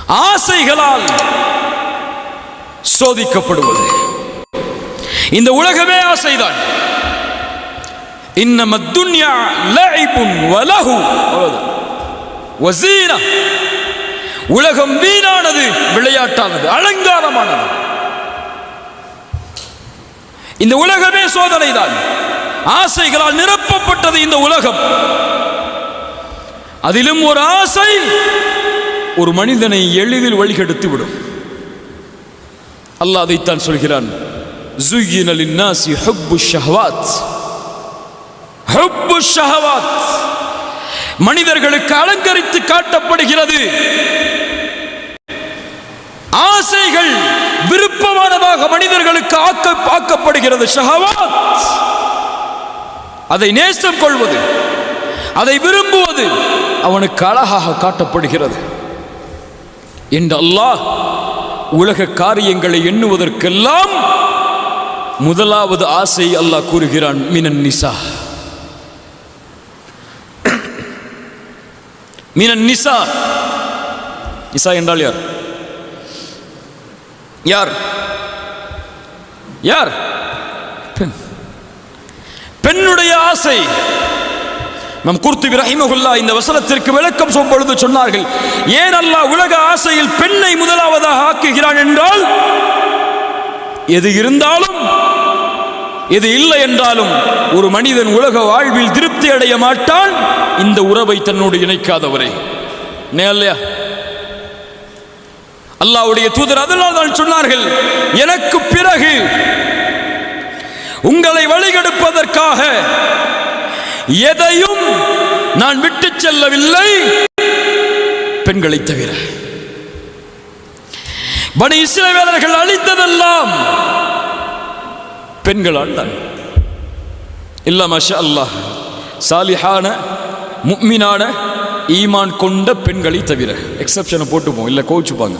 ஆசைகளால் சோதிக்கப்படுவது. இந்த உலகமே ஆசைதான். இன்னமத் துன்யா லஇபுன் வலஹு வஸீனா. உலகம் வீணானது, விளையாட்டானது, அலங்காரமானது. இந்த உலகமே சோதனை தான். ஆசைகளால் நிரப்பப்பட்டது இந்த உலகம். அதிலும் ஒரு ஆசை ஒரு மனிதனை எளிதில் வழிகெடுத்து விடும். அல்லாஹ் அதைத்தான் சொல்கிறான், زُيِّنَ لِلنَّاسِ حُبُّ الشَّهَوَاتِ. ஹுப்பு ஷஹவாத், மனிதர்களுக்கு அலங்கரித்து காட்டப்படுகிறது. ஆசைகள் விருப்பமானதாக மனிதர்களுக்கு ஆக்கப்படுகிறது. ஷஹவாத், அதை நேசம் கொள்வது, அதை விரும்புவது அவனுக்கு அழகாக காட்டப்படுகிறது என்று அல்லாஹ் உலக காரியங்களை எண்ணுவதற்கெல்லாம் முதலாவது ஆசை அல்லாஹ் கூறுகிறான், மினன் நிசா. மினன் நிசா. நிசா என்றால் யார்? யார்? யார்? பெண். பெண்ணுடைய ஆசை. நம் குர்துபி ரஹிமஹுல்லாஹ் இந்த வசனத்திற்கு விளக்கம் சொல்லும் பொழுது சொன்னார்கள், ஏன் அல்லாஹ் உலக ஆசையில் பெண்ணை முதலாவதாக ஆக்குகிறான் என்றால், எது இருந்தாலும் எது இல்லை என்றாலும் ஒரு மனிதன் உலக வாழ்வில் திருப்தி அடைய மாட்டான் இந்த உறவை தன்னோடு இணைக்காதவரை. இல்லையா? அல்லாஹ்வுடைய தூதர் அதனால் தான் சொன்னார்கள், எனக்கு பிறகு உங்களை வழிகெடுப்பதற்காக எதையும் நான் விட்டு செல்லவில்லை பெண்களை தவிர. பனி இஸ்ரவேலர்கள் அழித்ததெல்லாம் பெண்களால் தான். இல்ல மாஷா அல்லாஹ், சாலிஹான முஃமினான ஈமான் கொண்ட பெண்களை தவிர. எக்ஸெப்ஷனை போட்டுப்போம், இல்லை கோச்சுப்பாங்க.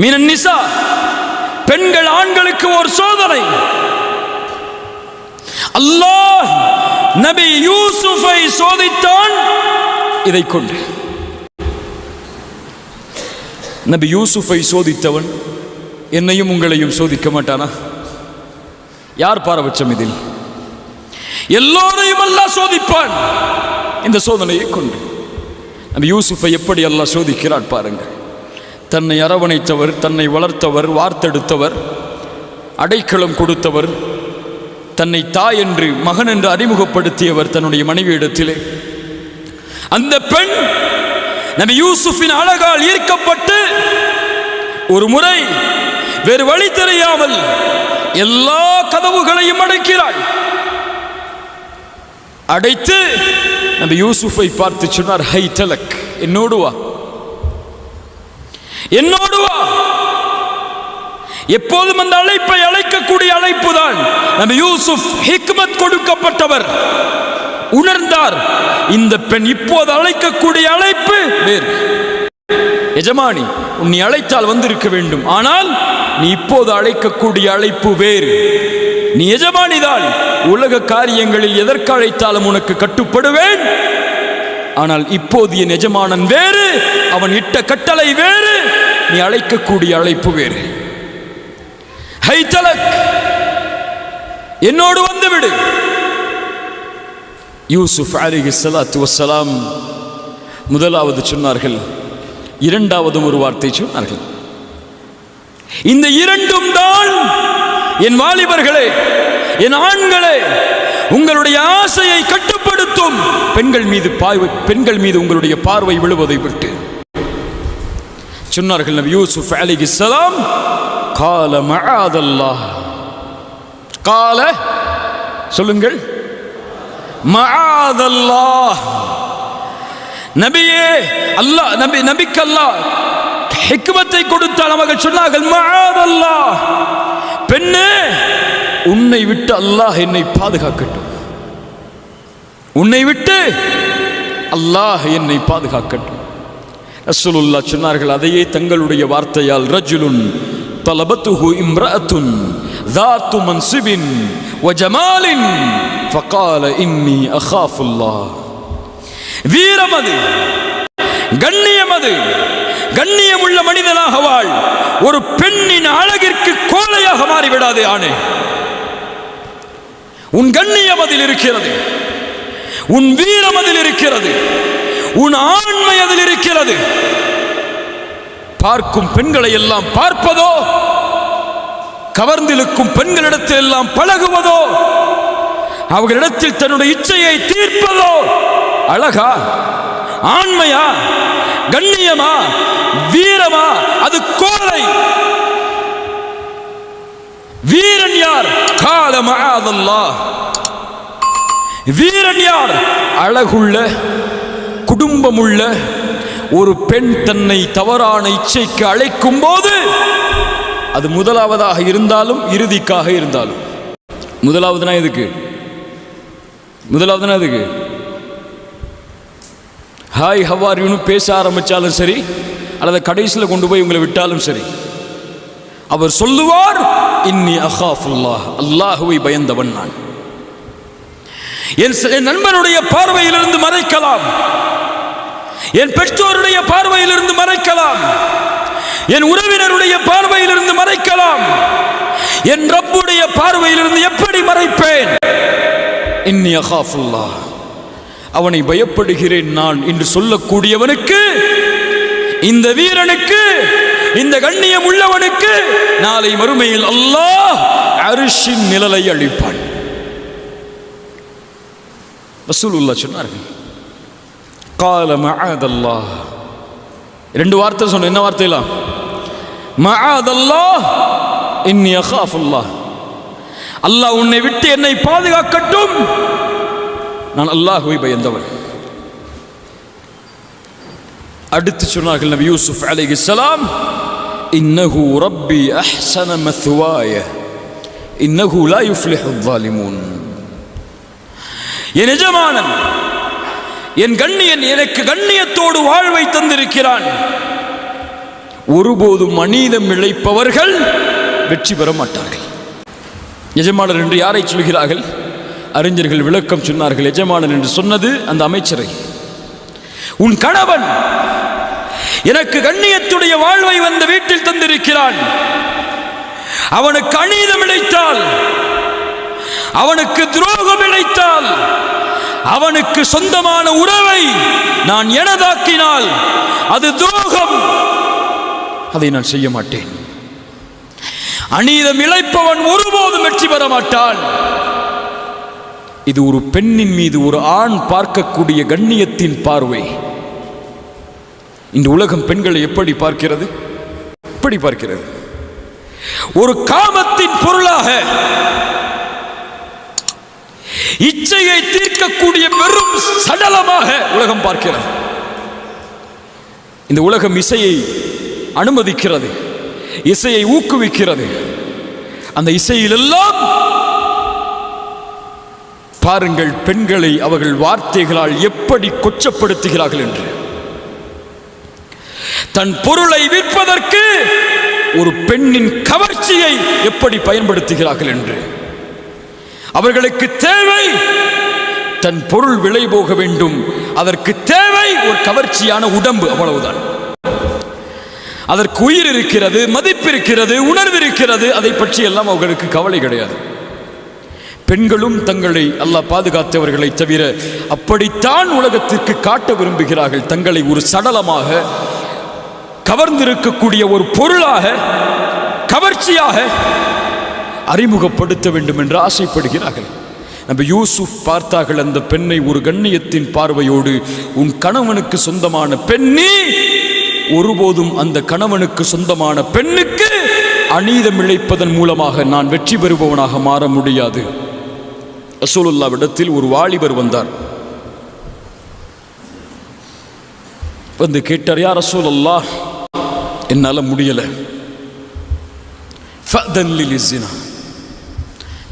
மினன் நிசா, பெண்கள் ஆண்களுக்கு ஒரு சோதனை. அல்லாஹ் நபி யூசுஃபை சோதித்தான் இதை கொண்டு. நபி யூசுஃபை சோதித்தவன் என்னையும் உங்களையும் சோதிக்க மாட்டானா? யார் பாரபட்சம் இதில்? எல்லோரையும் அல்லாஹ் சோதிப்பான் இந்த சோதனையை கொண்டு. நபி யூசுஃபை எப்படி அல்லாஹ் சோதிக்கிறான் பாருங்கள். தன்னை அரவணைத்தவர், தன்னை வளர்த்தவர், வார்த்தெடுத்தவர், அடைக்கலம் கொடுத்தவர், தன்னை தாய் என்று மகன் என்று அறிமுகப்படுத்தியவர் தன்னுடைய மனைவியிடத்திலே. அந்த பெண் நபி யூசுஃபின் அழகால் ஈர்க்கப்பட்டு ஒரு முறை வேறு வழி தெரியாமல் எல்லா கதவுகளையும் அடைக்கிறாள். அடைத்து நபி யூசுஃபை பார்த்து சொன்னார், ஹை தலக், என்னோடு வா, என்னோடு வா. எப்போதும் அந்த அழைப்பை அழைக்கக்கூடிய அழைப்பு தான். நபி யூசுப் ஹிக்மத் கொடுக்கப்பட்டவர், உணர்ந்தார் இந்த பெண் இப்போது அழைக்கக்கூடிய அழைப்பு வேறு. எஜமானி, நீ அழைத்தால் வந்திருக்க வேண்டும், ஆனால் நீ இப்போது அழைக்கக்கூடிய அழைப்பு வேறு. நீ எஜமானிதான், உலக காரியங்களில் எதற்கு அழைத்தாலும் உனக்கு கட்டுப்படுவேன். ஆனால் இப்போது என் எஜமானன் வேறு, அவன் இட்ட கட்டளை வேறு, நீ அழைக்கக்கூடிய அழைப்பு வேறு. ஹைதலக், என்னோடு வந்துவிடு. யூசுப் அலைஹிஸ்ஸலாத்து வஸ்ஸலாம் முதலாவது சொன்னார்கள், இரண்டாவதும் ஒரு வார்த்தை சொன்னார்கள். இந்த இரண்டும் தான் என் வாலிபர்களே, என் ஆண்களே, உங்களுடைய ஆசையை கட்டுப்படுத்தும். பெண்கள் மீது உங்களுடைய பார்வை விழுவதை விட்டு சொன்னார்கள் நபி யூசுப் அலைஹிஸ்ஸலாம், கால மஆதல்லாஹ். கால சொல்லுங்கள், மஆதல்லாஹ். நபியே, அல்லாஹ் நபிக்கு அல்லாஹ் ஹிக்மத்தை கொடுத்தால் அவர்கள் சொன்னார்கள், மஆதல்லாஹ், பெண்ணே, உன்னை விட்டு அல்லாஹ் என்னை பாதுகாக்கட்டும், உன்னை விட்டு அல்லாஹ் என்னை பாதுகாக்கட்டும். ரசூலுல்லாஹ் சொன்னார்கள் அதையே தங்களுடைய வார்த்தையால், ரஜுலுன் தலபத்துஹு இம்ரஅத்துன் ذات منصب وجمال فقال إني أخاف الله. வீரமது, கண்ணியம் அது. கண்ணியம் உள்ள மனிதனாக வாழ். ஒரு பெண்ணின் அழகிற்கு கோலையாக மாறிவிடாதே ஆணே. உன் கண்ணியம் அதில் இருக்கிறது, உன் வீரம் அதில் இருக்கிறது, உன் ஆண்மை அதில் இருக்கிறது. பார்க்கும் பெண்களை எல்லாம் பார்ப்பதோ, கவர்ந்திருக்கும் பெண்களிடத்தில் எல்லாம் பழகுவதோ, அவர்களிடத்தில் தன்னுடைய இச்சையை தீர்ப்பதோ அழகா, ஆண்மையா, கண்ணியமா, வீரமா? அது கோலை. வீரன் யார்? கால மஆதல்லாஹ். வீரன் யார்? அழகுள்ள, குடும்பமுள்ள ஒரு பெண் தன்னை தவறான இச்சைக்கு அழைக்கும் போது, அது முதலாவதாக இருந்தாலும் இறுதிக்காக இருந்தாலும். முதலாவதுனா எதுக்கு? முதலாவதுனா எதுக்கு? ஹாய் ஹவார் யூன்னு பேச ஆரம்பித்தாலும் சரி, அல்லது கடைசியில் கொண்டு போய் உங்களை விட்டாலும் சரி, அவர் சொல்லுவார், இன்னி அகாஃபுல்லாஹ், அல்லாஹுவை பயந்தவன் நான். என் நண்பனுடைய பார்வையிலிருந்து மறைக்கலாம், என் பெற்றோருடைய பார்வையிலிருந்து மறைக்கலாம், என் உறவினருடைய பார்வையிலிருந்து மறைக்கலாம், என் ரப்புடைய பார்வையிலிருந்து எப்படி மறைப்பேன்? இன்னி அகாஃபுல்லாஹ், அவனை பயப்படுகிறேன் நான் என்று சொல்லக்கூடியவனுக்கு, இந்த வீரனுக்கு, இந்த கண்ணியம் உள்ளவனுக்கு நாளை மறுமையில் அல்லாஹ் அர்ஷின் நிழலை அளிப்பான். ரசூலுல்லாஹ் சொன்னார்கள், கால மஆதல்லாஹ். ரெண்டு வார்த்தை சொன்ன. என்ன வார்த்தைலாம்? மஆதல்லாஹ், இன்னி அகாஃபுல்லாஹ். அல்லாஹ் உன்னை விட்டு என்னை பாதுகாக்கட்டும், நான் அல்லாஹ்வை பயந்தவன். அடுத்து சொன்னார்கள் நபி யூசுப் அலைஹிஸ்ஸலாம், இன்னஹு ரப்பி அஹ்ஸன மத்வாய இன்னஹு லா யுஃப்லிஹு ஸாலிமூன். என் எஜமானன், என் கண்ணியன் எனக்கு கண்ணியத்தோடு வாழ்வை தந்திருக்கிறான். ஒருபோதும் அநீதம் இழைப்பவர்கள் வெற்றி பெற மாட்டார்கள். எஜமானர் என்று யாரை சொல்கிறார்கள்? அறிஞர்கள் விளக்கம் சொன்னார்கள். எஜமானன் என்று சொன்னது அந்த அமைச்சரை. உன் கணவன் எனக்கு கண்ணியத்துடைய வாழ்வை வந்த வீட்டில் தந்திருக்கிறான். அவனுக்கு அநீதம் இழைத்தால், அவனுக்கு துரோகம் இழைத்தால், அவனுக்கு சொந்தமான உறவை நான் எனதாக்கினால் அது துரோகம். அதை நான் செய்ய மாட்டேன். அநீதம் இழைப்பவன் ஒருபோதும் வெற்றி பெற மாட்டான். இது ஒரு பெண்ணின் மீது ஒரு ஆண் பார்க்கக்கூடிய கண்ணியத்தின் பார்வை. இந்த உலகம் பெண்களை எப்படி பார்க்கிறது? எப்படி பார்க்கிறது? ஒரு காமத்தின் பொருளாக, இச்சையை தீர்க்கக்கூடிய வெறும் சடலமாக உலகம் பார்க்கிறது. இந்த உலகம் இசையை அனுமதிக்கிறது, இசையை ஊக்குவிக்கிறது. அந்த இசையிலெல்லாம் பாருங்கள் பெண்களை அவர்கள் வார்த்தைகளால் எப்படி கொச்சப்படுத்துகிறார்கள் என்று. தன் பொருளை விற்பதற்கு ஒரு பெண்ணின் கவர்ச்சியை எப்படி பயன்படுத்துகிறார்கள் என்று. அவர்களுக்கு தேவை தன் பொருள் விலை போக வேண்டும், அதற்கு தேவை ஒரு கவர்ச்சியான உடம்பு, அவ்வளவுதான். அதற்கு உயிர் இருக்கிறது, மதிப்பு இருக்கிறது, உணர்வு இருக்கிறது. அதை பற்றி எல்லாம் அவர்களுக்கு கவலை கிடையாது. பெண்களும் தங்களை அல்லாஹ் பாதுகாத்தவர்களை தவிர அப்படித்தான் உலகத்திற்கு காட்ட விரும்புகிறார்கள். தங்களை ஒரு சடலமாக, கவர்ந்திருக்கக்கூடிய ஒரு பொருளாக, கவர்ச்சியாக அறிமுகப்படுத்த வேண்டும் என்று ஆசைப்படுகிறார்கள். நம்ம யூசுப் பார்த்தார்கள் அந்த பெண்ணை ஒரு கண்ணியத்தின் பார்வையோடு. உன் கணவனுக்கு சொந்தமான பெண்ணே, ஒருபோதும் அந்த கணவனுக்கு சொந்தமான பெண்ணுக்கு அநீதம் இழைப்பதன் மூலமாக நான் வெற்றி பெறுபவனாக மாற முடியாது. ரசூலுல்லாஹ்விடத்தில் ஒரு வாலிபர் வந்தார். வந்து கேட்டார், யா ரசூலல்லாஹ், என்னால் முடியல, ஃபஅதன் லிஸ்ஸினா,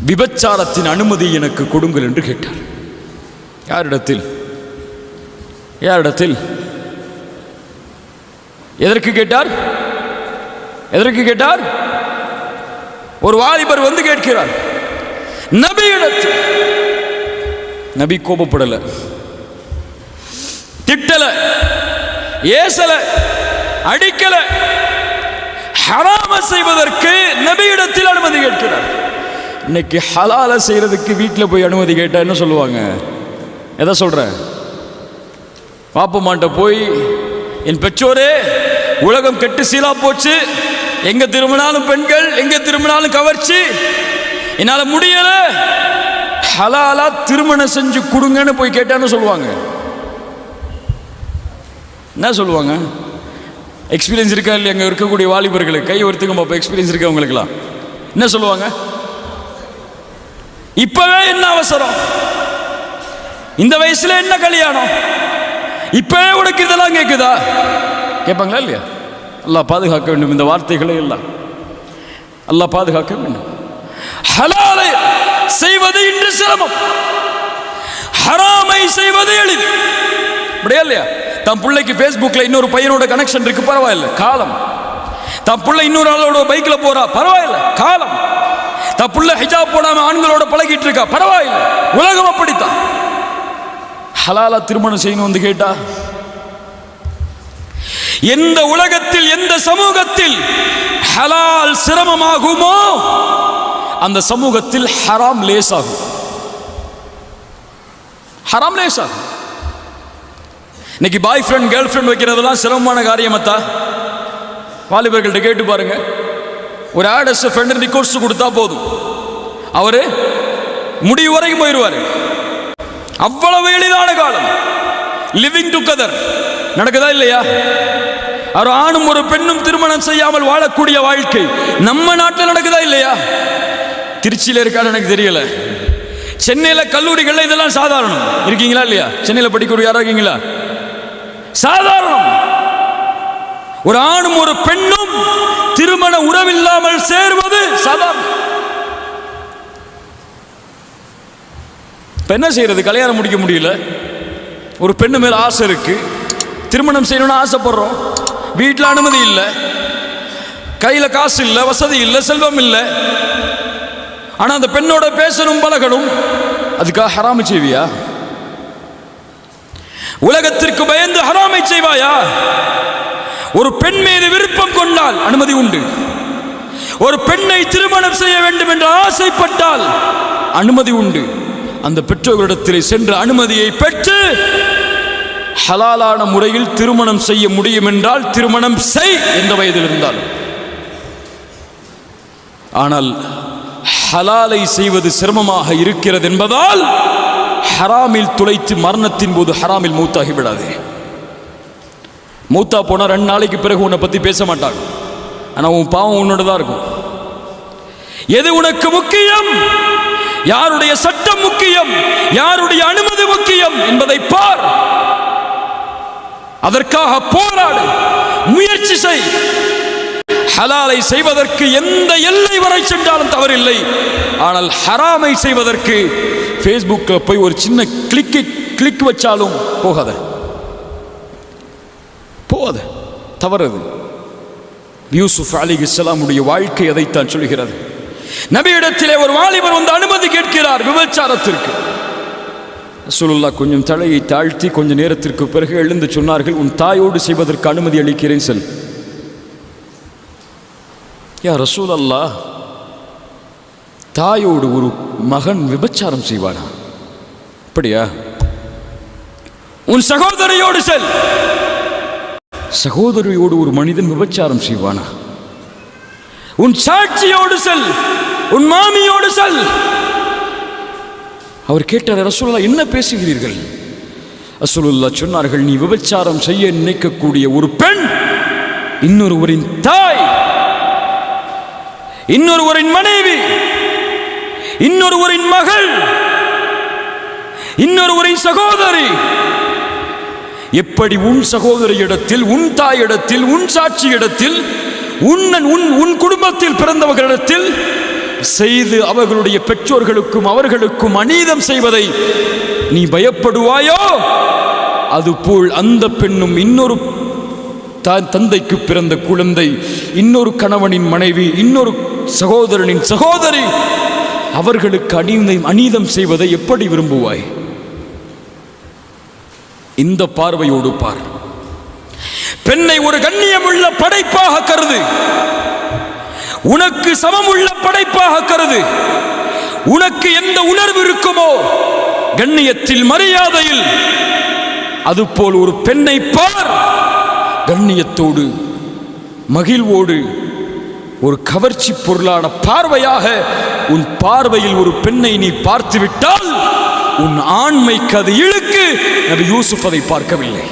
விபச்சாரத்தின் அனுமதி எனக்கு கொடுங்கள் என்று கேட்டார். யாரிடத்தில்? யாரிடத்தில்? எதற்கு கேட்டார்? எதற்கு கேட்டார்? ஒரு வாலிபர் வந்து கேட்கிறார் நபியிடத்தில். நபி கோபப்படல, திட்டல, ஏசல, அடிக்கல. ஹராம செய்வதற்கு நபியிடத்தில் அனுமதி கேட்கிறார். இன்னைக்கு ஹலால செய்யறதுக்கு வீட்டில் போய் அனுமதி கேட்டா என்ன சொல்லுவாங்க? எதை சொல்ற? பாப்பமாட்ட போய், என் பெற்றோரே உலகம் கெட்டு சீலா போச்சு, எங்க திரும்பினாலும் பெண்கள், எங்க திரும்பினாலும் கவர்ச்சி, என்னால முடியல, ஹலாலா திருமணம் செஞ்சு கொடுங்கன்னு போய் கேட்டான்னு சொல்லுவாங்க. என்ன சொல்லுவாங்க? எக்ஸ்பீரியன்ஸ் இருக்கா இல்லையா? அங்கே இருக்கக்கூடிய வாலிபர்களுக்கு கை ஒருத்துக்கும் பார்ப்போம். எக்ஸ்பீரியன்ஸ் இருக்கா உங்களுக்குலாம்? என்ன சொல்லுவாங்க? இப்பவே என்ன அவசரம், இந்த வயசுல என்ன கல்யாணம், இப்பவே உனக்கு இதெல்லாம் கேட்குதா? கேட்பாங்களா இல்லையா? அல்லாஹ் பாதுகாக்க வேண்டும் இந்த வார்த்தைகளை எல்லாம். அல்லாஹ் பாதுகாக்க வேண்டும். ஹலாலை செய்வது இன்று சிரமம், ஹராமை செய்வது எளிது. அப்படியா இல்லையா? தன் பிள்ளைக்கு ஃபேஸ்புக்கில் இன்னொரு பையனோட கனெக்ஷன் இருக்கு, பரவாயில்ல, காலம். தன் பிள்ளை இன்னொரு ஆளோட பைக்கில் போறா, பரவாயில்ல, காலம். தன் பிள்ளை ஹிஜாப் போடாம ஆண்களோட பழகிட்டு இருக்கா, பரவாயில்ல, உலகம் அப்படித்தான். ஹலாலா திருமணம் செய்யணும் வந்து கேட்டா, எந்த உலகத்தில் எந்த சமூகத்தில் ஹலால் சிரமமாகுமோ அந்த சமூகத்தில் ஹராம் லேசாகும். ஹராம் லேசாகும். இன்னைக்கு பாய் ஃப்ரெண்ட் கேர்ள் ஃப்ரெண்ட் வைக்கிறதெல்லாம் சிரமமான காரியமத்தா? வாலிபர்கள்ட்ட கேட்டு பாருங்க. ஒரு ஆடஸ் ஃப்ரெண்ட் ரிக்வெஸ்ட் கொடுத்தா போதும், அவரு முடிவு வரைக்கும் போயிடுவாரு. அவ்வளவு எளிதான காலம். லிவிங் டுகெதர் நடக்குதா இல்லையா? ஒரு ஆணும் ஒரு பெண்ணும் திருமணம் செய்யாமல் வாழக்கூடிய வாழ்க்கை நம்ம நாட்டில் நடக்குதா இல்லையா? திருச்சியில் இருக்கான்னு எனக்கு தெரியல. சென்னையில் கல்லூரிகள் இதெல்லாம் சாதாரணம். இருக்கீங்களா இல்லையா? சென்னையில் படிக்கக்கூடிய யாரா இருக்கீங்களா? சாதாரணம். ஒரு ஆணும் ஒரு பெண்ணும் திருமண உறவில்லாமல் சேர்வது சாதாரணம். என்ன செய்யறது? கல்யாணம் முடிக்க முடியல. ஒரு பெண்ணு மேல ஆசை இருக்கு, திருமணம் செய்யணும்னு ஆசைப்படுறோம். வீட்டில் அனுமதி இல்லை, கையில் காசு இல்லை, வசதி இல்லை, செல்வம் இல்லை. ஆனா அந்த பெண்ணோட பேசணும், பழகணும். அதுக்காக ஹராமை செய்வியா? உலகத்திற்கு பயந்து ஹராமை செய்வாயா? ஒரு பெண் மீது விருப்பம் கொண்டால் அனுமதி உண்டு. ஒரு பெண்ணை திருமணம் செய்ய வேண்டும் என்று ஆசைப்பட்டால் அனுமதி உண்டு. அந்த பெற்றோர்களிடத்திலே சென்று அனுமதியை பெற்று ஹலாலான முறையில் திருமணம் செய்ய முடியும் என்றால் திருமணம் செய், எந்த வயதில் இருந்தாலும். ஆனால் ஹலாலை செய்வது சிரமமாக இருக்கிறது என்பதால் ஹராமில் துளைத்து மரணத்தின் போது ஹராமில் மூத்தாகி விடாது. மூத்தா போனால் 2 நாளைக்கு பிறகு உன்னை பற்றி பேச மாட்டாங்க. ஆனால் உன் பாவம் உன்னோட தான் இருக்கும். எது உனக்கு முக்கியம்? யாருடைய சட்டம் முக்கியம்? யாருடைய அனுமதி முக்கியம் என்பதை பார். அதற்காக போராடு, முயற்சி செய். ஹலாலை செய்வதற்கு எந்த எல்லை வரை சென்றாலும் தவறில்லை. ஆனால் ஹராமை செய்வதற்கு ஃபேஸ்புக்கில் போய் ஒரு சின்ன கிளிக் வச்சாலும் போகாத, தவறது. யூசுப் அலைஹிஸ்ஸலாமுடைய வாழ்க்கை அதைத்தான் சொல்கிறது. நபியிடத்திலே ஒரு வாலிபர் வந்து அனுமதி கேட்கிறார் விபச்சாரத்திற்கு. ரசூலுல்லாஹ் கொஞ்சம் தலையை தாழ்த்தி கொஞ்ச நேரத்திற்கு பிறகு எழுந்து சொன்னார்கள், உன் தாயோடு செய்வதற்கு அனுமதி அளிக்கிறேன் செல். யா ரசூலல்லாஹ், தாயோடு ஒரு மகன் விபச்சாரம் செய்வானா? அப்படியா? உன் சகோதரியோடு செல். சகோதரியோடு ஒரு மனிதன் விபச்சாரம் செய்வானா? உன் சாட்சியோடு செல், உன் மாமியோடு செல். அவர் கேட்டார், ரசூலுல்லாஹ் என்ன பேசுகிறீர்கள்? ரசூலுல்லாஹ் சொன்னார்கள், நீ விபச்சாரம் செய்ய நினைக்கக்கூடிய ஒரு பெண் இன்னொருவரின் தாய், இன்னொருவரின் மனைவி, இன்னொருவரின் மகள், இன்னொருவரின் சகோதரி. எப்படி உன் சகோதரியிடத்தில், உன் தாயிடத்தில், உன் சாட்சியிடத்தில், உன் குடும்பத்தில் பிறந்தவர்களிடத்தில் செய்து அவர்களுடைய பெற்றோர்களுக்கும் அவர்களுக்கும் அநீதம் செய்வதை நீ பயப்படுவாயோ, அதுபோல் அந்த பெண்ணும் இன்னொரு தந்தைக்கு பிறந்த குழந்தை, இன்னொரு கணவனின் மனைவி, இன்னொரு சகோதரனின் சகோதரி, அவர்களுக்கு அநீதம் செய்வதை எப்படி விரும்புவாய்? இந்த பார்வையோடு பார். பெண்ணை ஒரு கண்ணியமுள்ள படைப்பாக கருது, உனக்கு சமமுள்ள படைப்பாக கருது. உனக்கு எந்த உணர்வு இருக்குமோ கண்ணியத்தில் மரியாதையில், அதுபோல் ஒரு பெண்ணை பார், கண்ணியத்தோடு மகிழ்வோடு ஒரு கவர்ச்சி பொருளான பார்வையாக உன் பார்வையில் ஒரு பெண்ணை நீ பார்த்து விட்டால் உன் ஆண்மைக்கு அது இழுக்கு. நபி யூசுப் அதை பார்க்கவில்லை.